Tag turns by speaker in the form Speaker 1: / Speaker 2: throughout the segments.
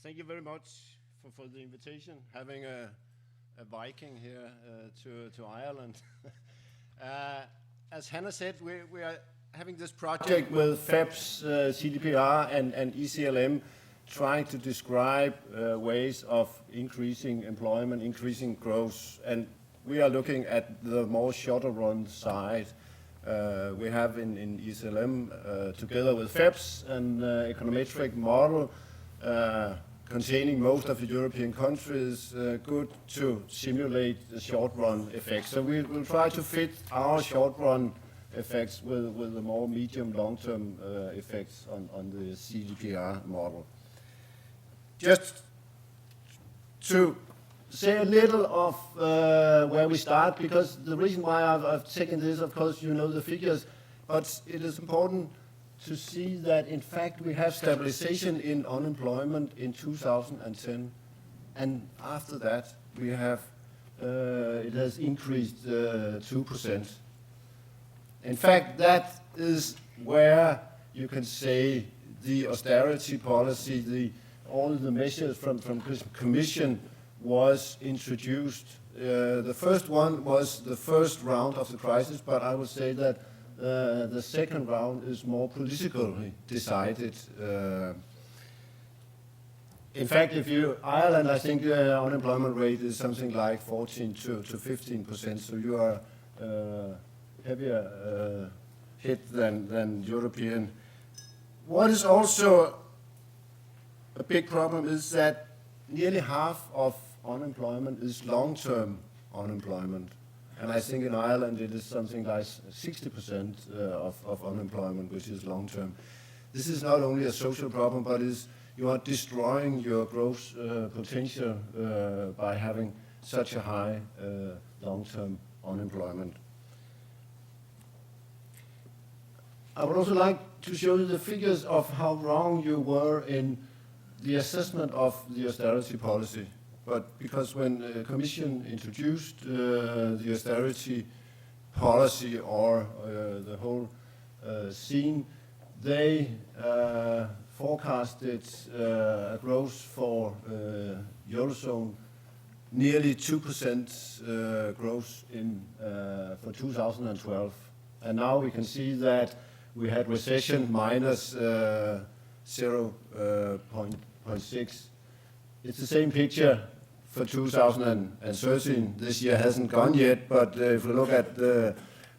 Speaker 1: Thank you very much for the invitation, having a Viking here to Ireland. As Hannah said, we are having this project with FEPS, CDPR and ECLM, trying to describe ways of increasing employment, increasing growth, and we are looking at the more shorter run side. We have in ECLM, together with FEPS, an econometric model containing most of the European countries, good to simulate the short-run effects. So we'll try to fit our short-run effects with the more medium, long-term effects on the CDPR model. Just to say a little of where we start, because the reason why I've taken this, of course, you know the figures, but it is important to see that, in fact, we have stabilization in unemployment in 2010, and after that, we have it has increased 2%. In fact, that is where you can say the austerity policy, all the measures from Commission was introduced. The first one was the first round of the crisis, but I would say that the second round is more politically decided. In fact, Ireland, I think the unemployment rate is something like 14 to 15%, so you are heavier hit than European. What is also a big problem is that nearly half of unemployment is long-term unemployment. And I think in Ireland it is something like 60% of unemployment, which is long-term. This is not only a social problem, but you are destroying your growth potential by having such a high long-term unemployment. I would also like to show you the figures of how wrong you were in the assessment of the austerity policy. But because when the Commission introduced the austerity policy or the whole scene, they forecasted a growth for Eurozone nearly 2% growth for 2012. And now we can see that we had recession minus 0.6. It's the same picture for 2013. This year hasn't gone yet, but if we look at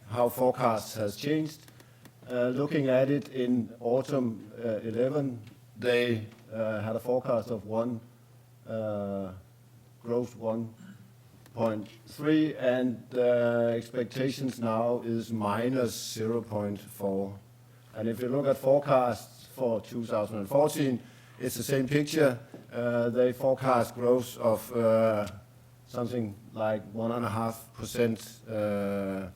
Speaker 1: how forecasts has changed, looking at it in autumn 11, they had a forecast of growth 1.3, and expectations now is minus 0.4. And if you look at forecasts for 2014, it's the same picture. They forecast growth of something like 1.5%.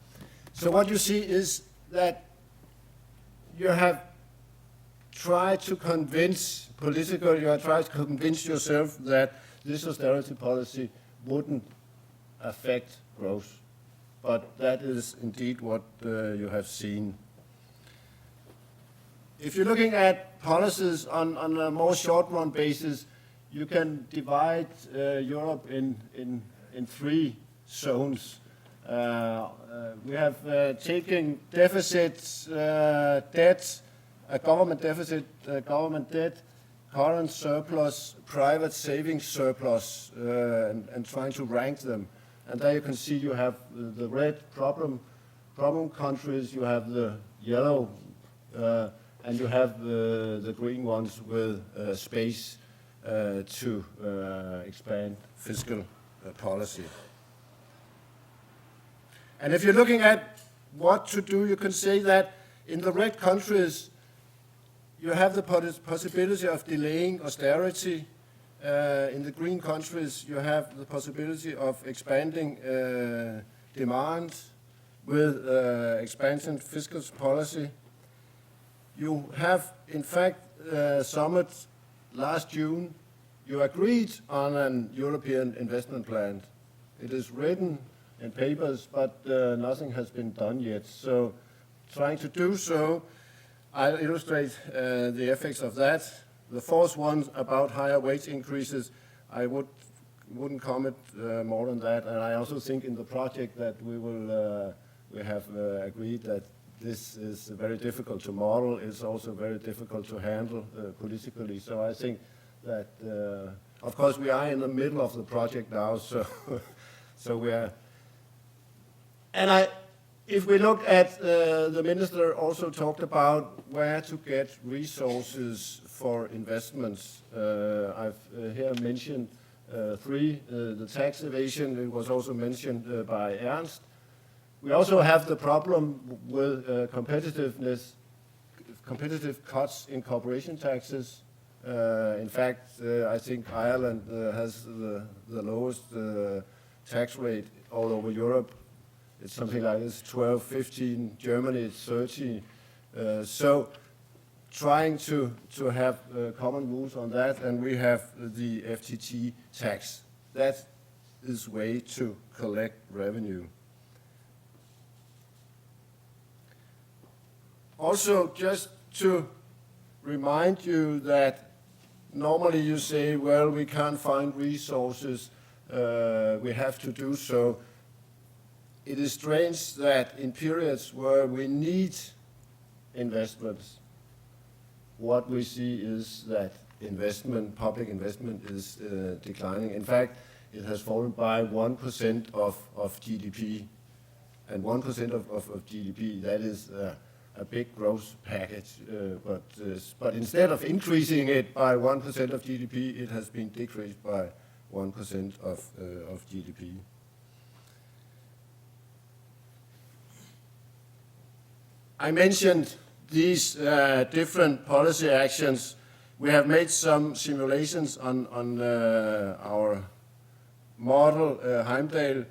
Speaker 1: So what you see is that you have tried to convince you have tried to convince yourself that this austerity policy wouldn't affect growth. But that is indeed what you have seen. If you're looking at policies on a more short-run basis, you can divide Europe in three zones. We have taken deficits, debt, a government deficit, government debt, current surplus, private savings surplus, and trying to rank them. And there you can see you have the red problem countries, you have the yellow, and you have the green ones with space to expand fiscal policy. And if you're looking at what to do, you can say that in the red countries, you have the possibility of delaying austerity. In the green countries, you have the possibility of expanding demand with expansion fiscal policy. You have, in fact, summit last June, you agreed on an European investment plan. It is written in papers, but nothing has been done yet. So trying to do so, I'll illustrate the effects of that. The fourth one about higher wage increases, I wouldn't comment more than that. And I also think in the project that we have agreed that this is very difficult to model. It's also very difficult to handle politically. So I think that, of course, we are in the middle of the project now. So, so we are. And if we look at the minister also talked about where to get resources for investments. I've here mentioned three. The tax evasion, it was also mentioned by Ernst. We also have the problem with competitive cuts in corporation taxes. In fact, I think Ireland has the lowest tax rate all over Europe. It's something like this, 12, 15, Germany it's 30. So trying to have common rules on that, and we have the FTT tax. That is way to collect revenue. Also, just to remind you that normally you say, well, we can't find resources, we have to do so. It is strange that in periods where we need investments, what we see is that public investment is declining. In fact, it has fallen by 1% of GDP. And 1% of GDP, that is a big growth package. But instead of increasing it by 1% of GDP, it has been decreased by 1% of GDP. I mentioned these different policy actions. We have made some simulations on our model, Heimdall.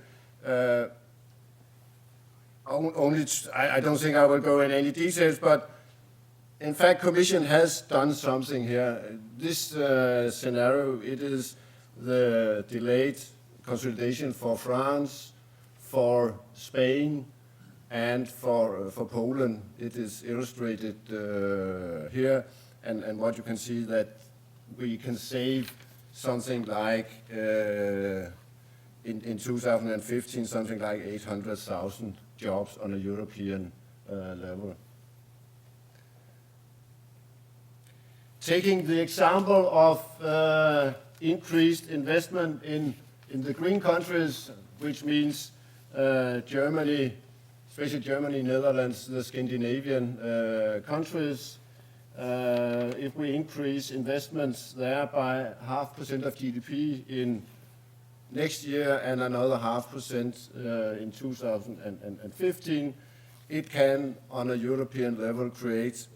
Speaker 1: I don't think I will go in any details, but in fact, Commission has done something here. This scenario, it is the delayed consolidation for France, for Spain, and for Poland. It is illustrated here, and what you can see that we can save something like, in 2015, something like 800,000 jobs on a European level. Taking the example of increased investment in the green countries, which means Germany, especially Germany, Netherlands, the Scandinavian countries. If we increase investments there by 0.5% of GDP in next year and another 0.5% in 2015, it can, on a European level, create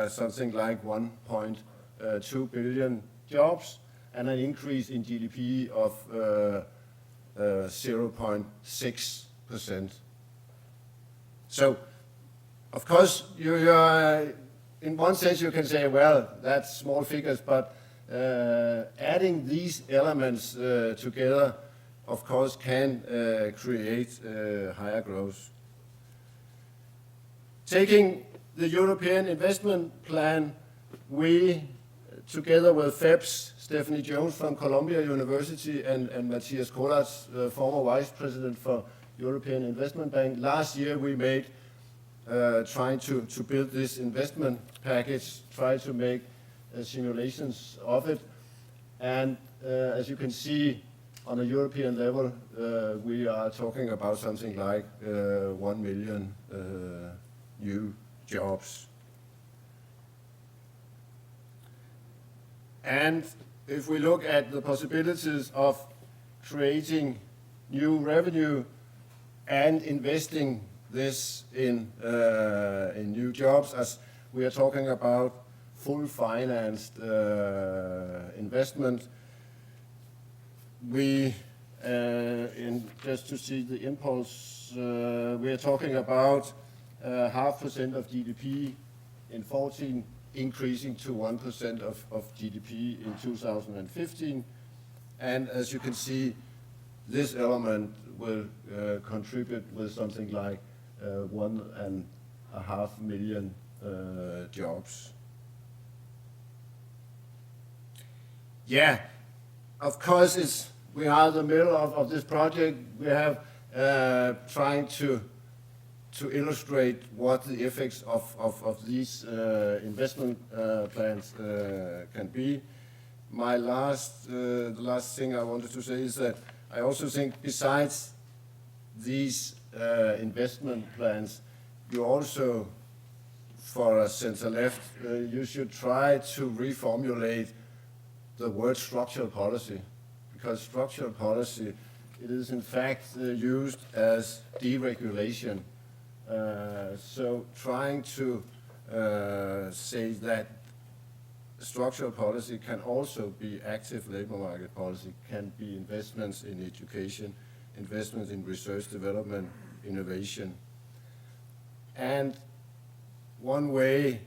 Speaker 1: something like 1.2 billion jobs and an increase in GDP of 0.6%. So, of course, in one sense you can say, well, that's small figures, but adding these elements together, of course, can create higher growth. Taking the European Investment Plan, we, together with FEPS, Stephanie Jones from Columbia University and Matthias Kollatz, former Vice President for European Investment Bank. Last year we made, trying to build this investment package, try to make simulations of it. And as you can see, on a European level, we are talking about something like 1 million new jobs. And if we look at the possibilities of creating new revenue and investing this in new jobs, as we are talking about full financed investment, we, just to see the impulse, we are talking about 0.5% of GDP in 14, increasing to 1% of GDP in 2015. And as you can see, this element will contribute with something like 1.5 million jobs. Yeah, of course, we are in the middle of this project. We have trying to illustrate what the effects of these investment plans can be. The last thing I wanted to say is that I also think besides these investment plans, you also, for a center-left, you should try to reformulate the word structural policy, because structural policy, it is in fact used as deregulation. So trying to say that structural policy can also be active labor market policy, can be investments in education, investments in research, development, innovation. And one way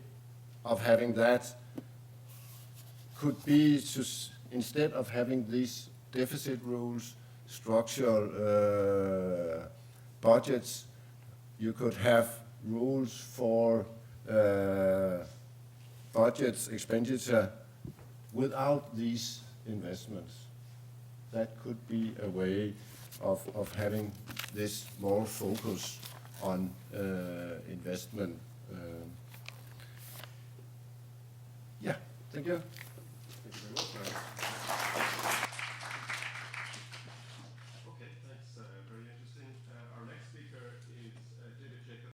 Speaker 1: of having that could be to, instead of having these deficit rules, structural budgets, you could have rules for budgets, expenditure, without these investments. That could be a way of having this more focus on investment. Yeah, thank you.